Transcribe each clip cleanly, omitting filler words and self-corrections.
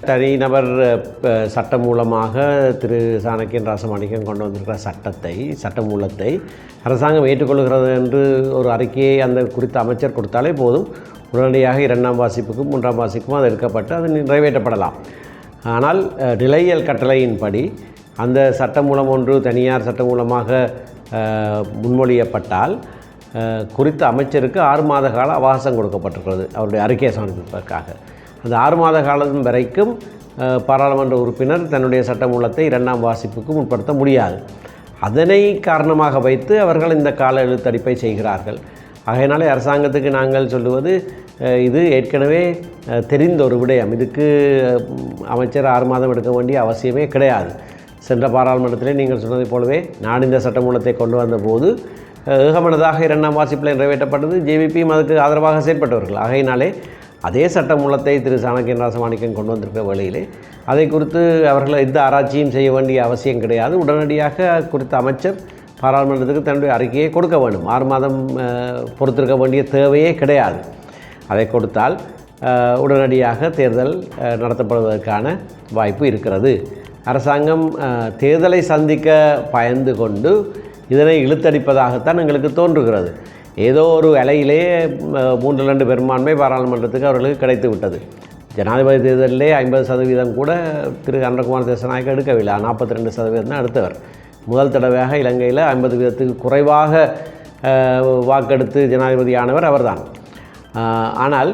தனிநபர் சட்டம் மூலமாக திரு சாணக்கியன் ராசமாணிக்கம் கொண்டு வந்திருக்கிற சட்டமூலத்தை அரசாங்கம் ஏற்றுக்கொள்கிறது என்று ஒரு அறிக்கையை அந்த குறித்த அமைச்சர் கொடுத்தாலே போதும், உடனடியாக 2ஆம் வாசிப்புக்கும் 3ஆம் வாசிப்புக்கும் அது எடுக்கப்பட்டு அது நிறைவேற்றப்படலாம். ஆனால் நிலையியல் கட்டளையின்படி அந்த சட்டமூலம் ஒன்று தனியார் சட்டமூலமாக முன்மொழியப்பட்டால் குறித்த அமைச்சருக்கு 6 மாத கால அவகாசம் கொடுக்கப்பட்டிருக்கிறது அவருடைய அறிக்கையை சமர்ப்பிப்பதற்காக. அந்த 6 மாத காலம் வரைக்கும் பாராளுமன்ற உறுப்பினர் தன்னுடைய சட்டமூலத்தை 2ஆம் வாசிப்புக்கு முற்படுத்த முடியாது. அதனை காரணமாக வைத்து அவர்கள் இந்த கால இழுத்தடிப்பை செய்கிறார்கள். ஆகையினாலே அரசாங்கத்துக்கு நாங்கள் சொல்லுவது, இது ஏற்கனவே தெரிந்த ஒரு விடயம். இதுக்கு அமைச்சர் 6 மாதம் எடுக்க வேண்டிய அவசியமே கிடையாது. சென்ற பாராளுமன்றத்திலே நீங்கள் சொன்னதைப் போலவே நான் இந்த சட்டமூலத்தை கொண்டு வந்தபோது ஏகமனதாக 2ஆம் வாசிப்பில் நிறைவேற்றப்பட்டது. ஜேவிபியும் அதுக்கு ஆதரவாக செயல்பட்டவர்கள். ஆகையினாலே அதே சட்டமூலத்தை திரு சாணக்கியன் ராசமாணிக்கம் கொண்டு வந்திருக்கிற வேளையிலே அதை குறித்து அவர்கள் எந்த ஆராய்ச்சியும் செய்ய வேண்டிய அவசியம் கிடையாது. உடனடியாக குறித்த அமைச்சர் பாராளுமன்றத்துக்கு தன்னுடைய அறிக்கையை கொடுக்க வேண்டும். 6 மாதம் பொறுத்திருக்க வேண்டிய தேவையே கிடையாது. அதை கொடுத்தால் உடனடியாக தேர்தல் நடத்தப்படுவதற்கான வாய்ப்பு இருக்கிறது. அரசாங்கம் தேர்தலை சந்திக்க பயந்து கொண்டு இதனை இழுத்தடிப்பதாகத்தான் எங்களுக்கு தோன்றுகிறது. ஏதோ ஒரு அலையிலே 3-2 பெரும்பான்மை பாராளுமன்றத்துக்கு அவர்களுக்கு கிடைத்து விட்டது. ஜனாதிபதி தேர்தலிலே 50% கூட திரு அனுரகுமார் தேசநாயக்க எடுக்கவில்லை, 42% தான் எடுத்தவர். முதல் தடவையாக இலங்கையில் 50% குறைவாக வாக்கெடுத்து ஜனாதிபதியானவர் அவர்தான். ஆனால்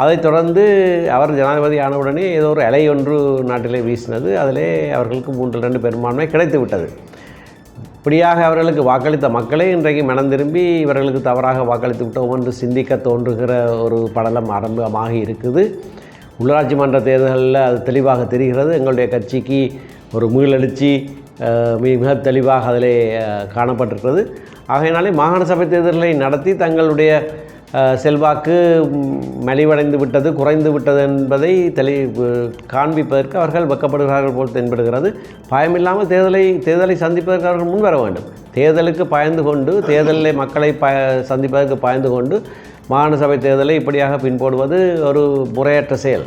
அதைத் தொடர்ந்து அவர் ஜனாதிபதி ஆனவுடனே ஏதோ ஒரு அலை ஒன்று நாட்டிலே வீசினது. அதிலே அவர்களுக்கு 3-2 பெரும்பான்மை கிடைத்து விட்டது. இப்படியாக அவர்களுக்கு வாக்களித்த மக்களே இன்றைக்கு மனம் திரும்பி இவர்களுக்கு தவறாக வாக்களித்து விட்டோம் என்று சிந்திக்க தோன்றுகிற ஒரு படலம் ஆரம்பமாகி இருக்குது. உள்ளாட்சி மன்ற தேர்தலில் அது தெளிவாக தெரிகிறது. எங்களுடைய கட்சிக்கு ஒரு மீளெழுச்சி மிக தெளிவாக அதிலே காணப்பட்டிருக்கிறது. ஆகையினாலே மாகாண சபை தேர்தல்களை நடத்தி தங்களுடைய செல்வாக்கு மலிவடைந்து விட்டது, குறைந்து விட்டது என்பதை காண்பிப்பதற்கு அவர்கள் வெக்கப்படுகிறார்கள் போல் தென்படுகிறது. பயமில்லாமல் தேர்தலை சந்திப்பதற்கு அவர்கள் முன்வர வேண்டும். தேர்தலுக்கு பயந்து கொண்டு, தேர்தலில் மக்களை சந்திப்பதற்கு பயந்து கொண்டு மாகாண சபை தேர்தலை இப்படியாக பின்போடுவது ஒரு முறையற்ற செயல்.